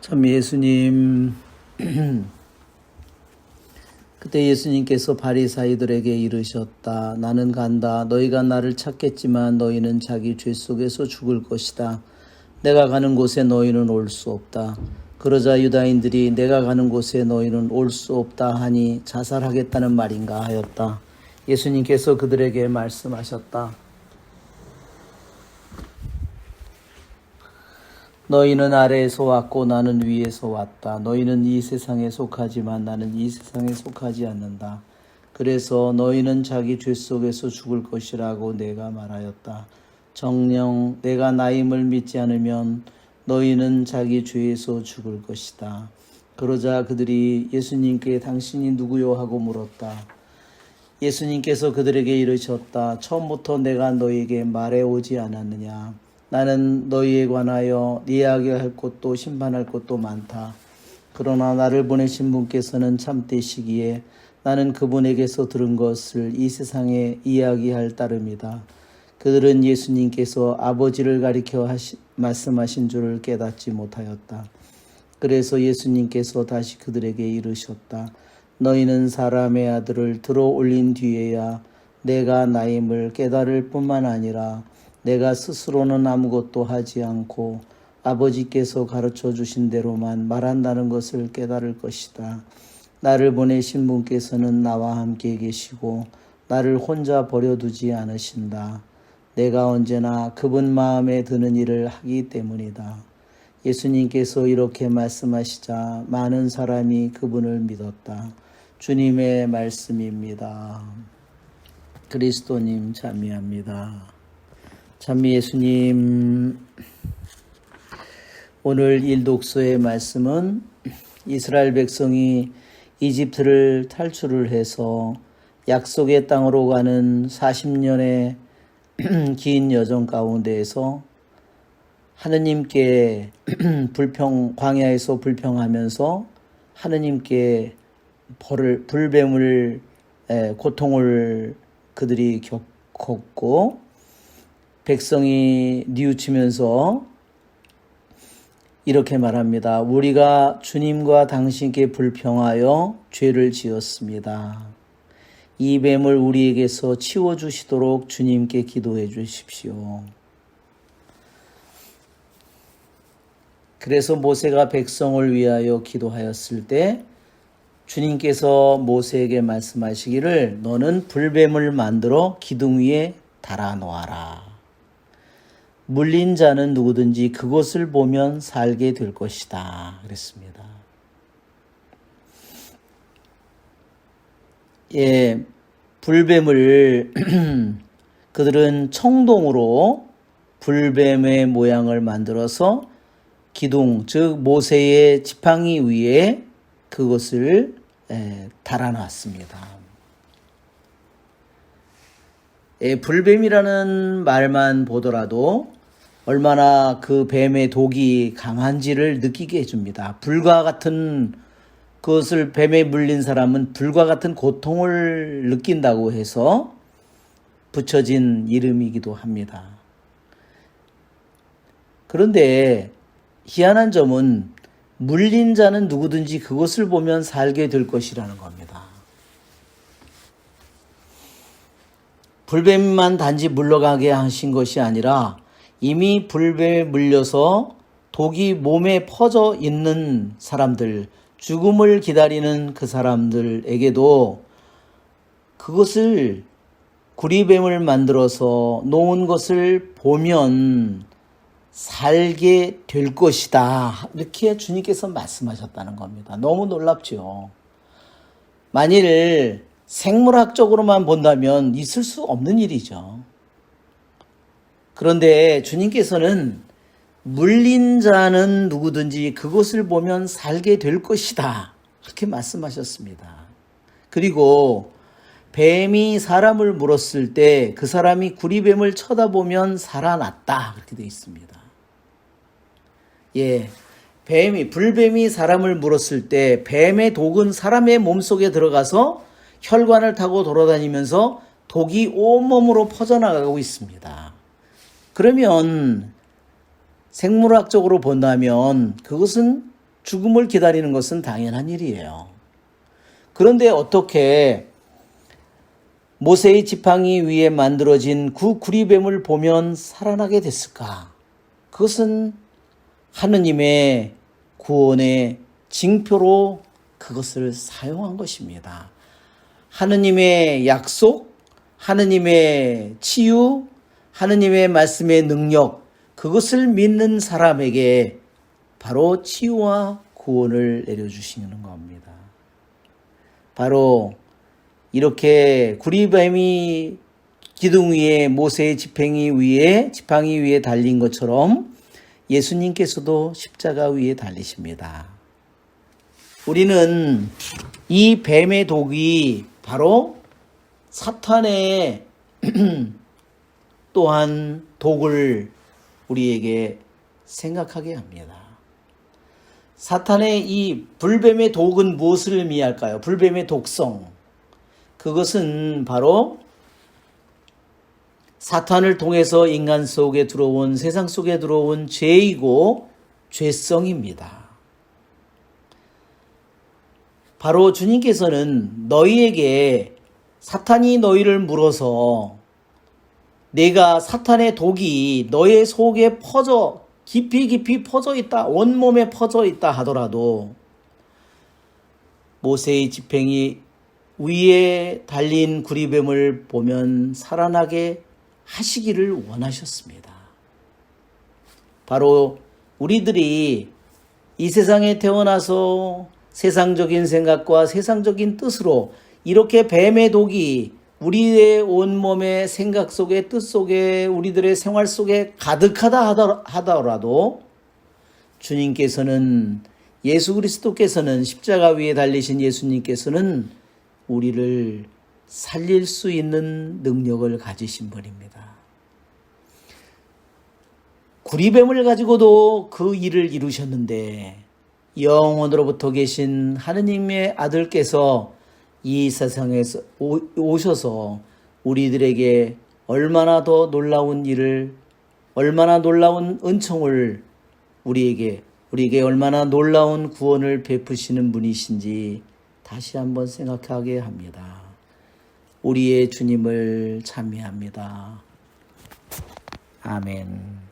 참 예수님 그때 예수님께서 바리사이들에게 이르셨다. 나는 간다. 너희가 나를 찾겠지만 너희는 자기 죄 속에서 죽을 것이다. 내가 가는 곳에 너희는 올 수 없다. 그러자 유다인들이 내가 가는 곳에 너희는 올 수 없다 하니 자살하겠다는 말인가 하였다. 예수님께서 그들에게 말씀하셨다. 너희는 아래에서 왔고 나는 위에서 왔다. 너희는 이 세상에 속하지만 나는 이 세상에 속하지 않는다. 그래서 너희는 자기 죄 속에서 죽을 것이라고 내가 말하였다. 정녕 내가 나임을 믿지 않으면 너희는 자기 죄에서 죽을 것이다. 그러자 그들이 예수님께 당신이 누구요 하고 물었다. 예수님께서 그들에게 이르셨다. 처음부터 내가 너희에게 말해오지 않았느냐. 나는 너희에 관하여 이야기할 것도 심판할 것도 많다. 그러나 나를 보내신 분께서는 참되시기에 나는 그분에게서 들은 것을 이 세상에 이야기할 따름이다. 그들은 예수님께서 아버지를 가리켜 말씀하신 줄을 깨닫지 못하였다. 그래서 예수님께서 다시 그들에게 이르셨다. 너희는 사람의 아들을 들어 올린 뒤에야 내가 나임을 깨달을 뿐만 아니라 내가 스스로는 아무것도 하지 않고 아버지께서 가르쳐 주신 대로만 말한다는 것을 깨달을 것이다. 나를 보내신 분께서는 나와 함께 계시고 나를 혼자 버려두지 않으신다. 내가 언제나 그분 마음에 드는 일을 하기 때문이다. 예수님께서 이렇게 말씀하시자 많은 사람이 그분을 믿었다. 주님의 말씀입니다. 그리스도님 찬미합니다. 찬미 예수님, 오늘 일독서의 말씀은 이스라엘 백성이 이집트를 탈출을 해서 약속의 땅으로 가는 40년의 긴 여정 가운데에서 하느님께 광야에서 불평하면서 하느님께 불뱀을 고통을 그들이 겪었고 백성이 뉘우치면서 이렇게 말합니다. 우리가 주님과 당신께 불평하여 죄를 지었습니다. 이 뱀을 우리에게서 치워주시도록 주님께 기도해 주십시오. 그래서 모세가 백성을 위하여 기도하였을 때 주님께서 모세에게 말씀하시기를 너는 불뱀을 만들어 기둥 위에 달아놓아라. 물린 자는 누구든지 그것을 보면 살게 될 것이다. 그랬습니다. 예, 불뱀을 그들은 청동으로 불뱀의 모양을 만들어서 기둥, 즉 모세의 지팡이 위에 그것을 달아놨습니다. 불뱀이라는 말만 보더라도 얼마나 그 뱀의 독이 강한지를 느끼게 해줍니다. 불과 같은 그것을 뱀에 물린 사람은 불과 같은 고통을 느낀다고 해서 붙여진 이름이기도 합니다. 그런데 희한한 점은 물린 자는 누구든지 그것을 보면 살게 될 것이라는 겁니다. 불뱀만 단지 물러가게 하신 것이 아니라 이미 불뱀에 물려서 독이 몸에 퍼져 있는 사람들, 죽음을 기다리는 그 사람들에게도 그것을 구리뱀을 만들어서 놓은 것을 보면 살게 될 것이다. 이렇게 주님께서 말씀하셨다는 겁니다. 너무 놀랍죠. 만일 생물학적으로만 본다면 있을 수 없는 일이죠. 그런데 주님께서는 물린 자는 누구든지 그것을 보면 살게 될 것이다. 그렇게 말씀하셨습니다. 그리고 뱀이 사람을 물었을 때 그 사람이 구리뱀을 쳐다보면 살아났다. 그렇게 되어 있습니다. 예, 불뱀이 사람을 물었을 때 뱀의 독은 사람의 몸속에 들어가서 혈관을 타고 돌아다니면서 독이 온몸으로 퍼져나가고 있습니다. 그러면 생물학적으로 본다면 그것은 죽음을 기다리는 것은 당연한 일이에요. 그런데 어떻게 모세의 지팡이 위에 만들어진 그 구리뱀을 보면 살아나게 됐을까? 그것은 하느님의 구원의 징표로 그것을 사용한 것입니다. 하느님의 약속, 하느님의 치유, 하느님의 말씀의 능력, 그것을 믿는 사람에게 바로 치유와 구원을 내려주시는 겁니다. 바로 이렇게 구리뱀이 기둥 위에 모세의 지팡이 위에 달린 것처럼 예수님께서도 십자가 위에 달리십니다. 우리는 이 뱀의 독이 바로 사탄의 또한 독을 우리에게 생각하게 합니다. 사탄의 이 불뱀의 독은 무엇을 의미할까요? 불뱀의 독성. 그것은 바로 사탄을 통해서 인간 속에 들어온, 세상 속에 들어온 죄이고 죄성입니다. 바로 주님께서는 너희에게 사탄이 너희를 물어서 내가 사탄의 독이 너의 속에 깊이 퍼져 있다, 온몸에 퍼져 있다 하더라도 모세의 지팡이 위에 달린 구리뱀을 보면 살아나게 하시기를 원하셨습니다. 바로 우리들이 이 세상에 태어나서 세상적인 생각과 세상적인 뜻으로 이렇게 뱀의 독이 우리의 온몸의 생각 속에, 뜻 속에, 우리들의 생활 속에 가득하다 하더라도 주님께서는, 예수 그리스도께서는, 십자가 위에 달리신 예수님께서는 우리를 살릴 수 있는 능력을 가지신 분입니다. 구리뱀을 가지고도 그 일을 이루셨는데 영원으로부터 계신 하느님의 아들께서 이 세상에서 오셔서 우리들에게 얼마나 더 놀라운 일을, 얼마나 놀라운 은총을 우리에게 얼마나 놀라운 구원을 베푸시는 분이신지 다시 한번 생각하게 합니다. 우리의 주님을 찬미합니다. 아멘.